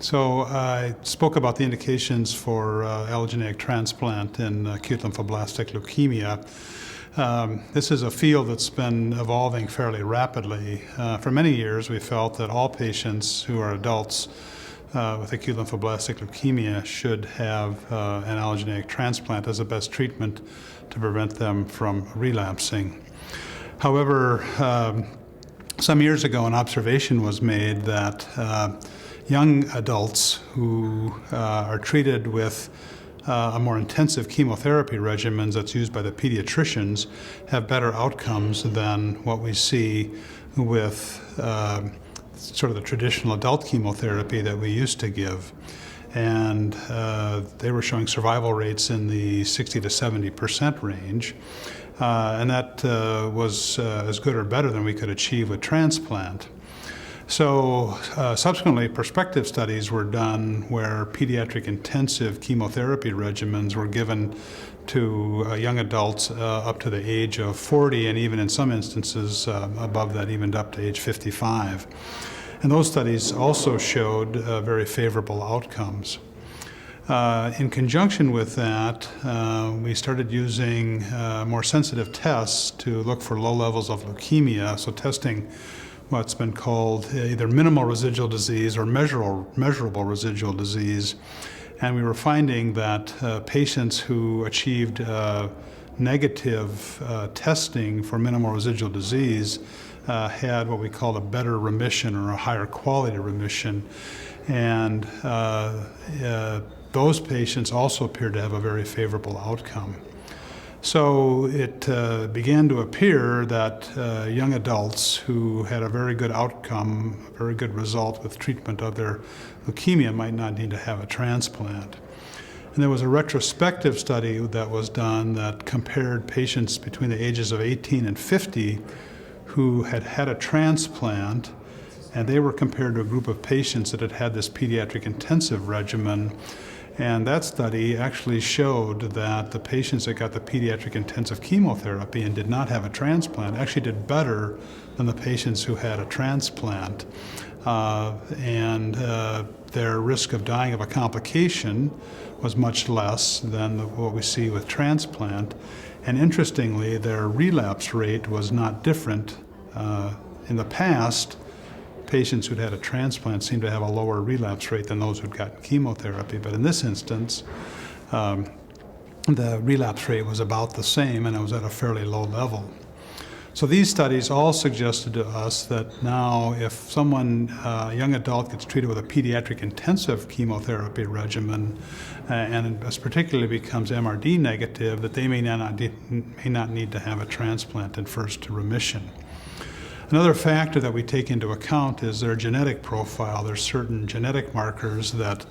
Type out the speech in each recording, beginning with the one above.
So I spoke about the indications for allogeneic transplant in acute lymphoblastic leukemia. This is a field that's been evolving fairly rapidly. For many years, we felt that all patients who are adults with acute lymphoblastic leukemia should have an allogeneic transplant as the best treatment to prevent them from relapsing. However, some years ago, an observation was made that young adults who are treated with a more intensive chemotherapy regimens that's used by the pediatricians have better outcomes than what we see with sort of the traditional adult chemotherapy that we used to give. And they were showing survival rates in the 60 to 70% range. And that was as good or better than we could achieve with transplant. So subsequently, prospective studies were done where pediatric intensive chemotherapy regimens were given to young adults up to the age of 40, and even in some instances above that, even up to age 55. And those studies also showed very favorable outcomes. In conjunction with that, we started using more sensitive tests to look for low levels of leukemia, so testing what's been called either minimal residual disease or measurable residual disease. And we were finding that patients who achieved negative testing for minimal residual disease had what we call a better remission or a higher quality remission. And those patients also appeared to have a very favorable outcome. So it began to appear that young adults who had a very good outcome, a very good result with treatment of their leukemia might not need to have a transplant. And there was a retrospective study that was done that compared patients between the ages of 18 and 50 who had had a transplant, and they were compared to a group of patients that had had this pediatric intensive regimen. And that study actually showed that the patients that got the pediatric intensive chemotherapy and did not have a transplant actually did better than the patients who had a transplant. Their risk of dying of a complication was much less than what we see with transplant. And interestingly, their relapse rate was not different. In the past, patients who'd had a transplant seemed to have a lower relapse rate than those who'd gotten chemotherapy. But in this instance, the relapse rate was about the same, and it was at a fairly low level. So these studies all suggested to us that now if someone, a young adult, gets treated with a pediatric intensive chemotherapy regimen, and particularly becomes MRD negative, that they may not need to have a transplant in first remission. Another factor that we take into account is their genetic profile. There's certain genetic markers that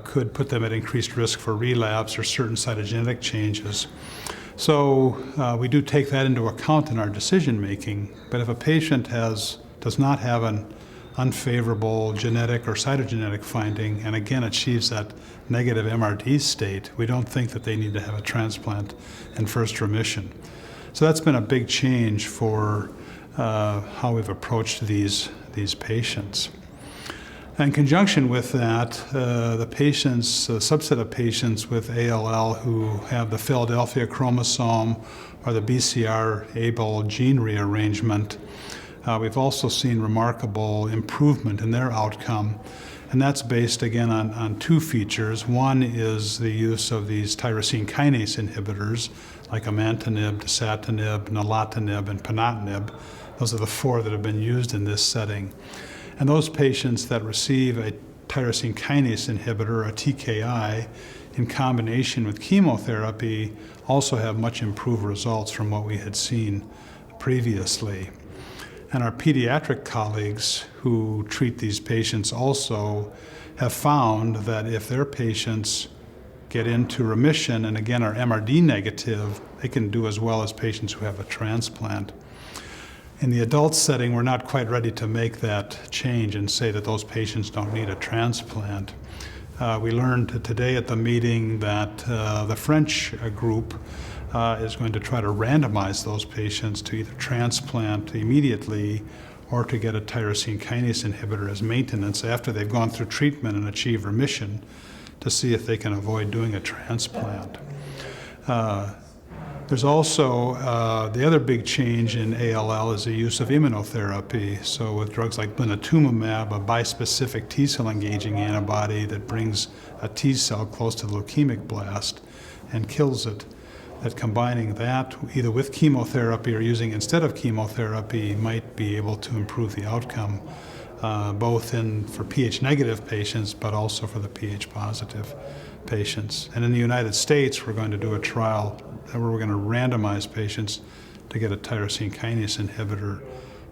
could put them at increased risk for relapse or certain cytogenetic changes. So we do take that into account in our decision making. But if a patient does not have an unfavorable genetic or cytogenetic finding, and again achieves that negative MRD state, we don't think that they need to have a transplant in first remission. So that's been a big change for how we've approached these patients. In conjunction with that, the subset of patients with ALL who have the Philadelphia chromosome or the BCR-ABL gene rearrangement, we've also seen remarkable improvement in their outcome. And that's based, again, on two features. One is the use of these tyrosine kinase inhibitors, like imatinib, dasatinib, nilotinib, and ponatinib. Those are the four that have been used in this setting. And those patients that receive a tyrosine kinase inhibitor, a TKI, in combination with chemotherapy also have much improved results from what we had seen previously. And our pediatric colleagues who treat these patients also have found that if their patients get into remission and again are MRD negative, they can do as well as patients who have a transplant. In the adult setting, we're not quite ready to make that change and say that those patients don't need a transplant. We learned today at the meeting that the French group is going to try to randomize those patients to either transplant immediately or to get a tyrosine kinase inhibitor as maintenance after they've gone through treatment and achieved remission to see if they can avoid doing a transplant. There's also the other big change in ALL is the use of immunotherapy. So with drugs like blinatumomab, a bispecific T-cell engaging antibody that brings a T-cell close to the leukemic blast and kills it, that combining that either with chemotherapy or using instead of chemotherapy might be able to improve the outcome, both for pH-negative patients, but also for the pH-positive patients. And in the United States, we're going to do a trial where we're going to randomize patients to get a tyrosine kinase inhibitor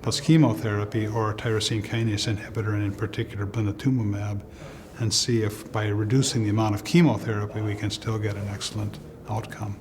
plus chemotherapy or a tyrosine kinase inhibitor, and in particular blinatumomab, and see if by reducing the amount of chemotherapy we can still get an excellent outcome.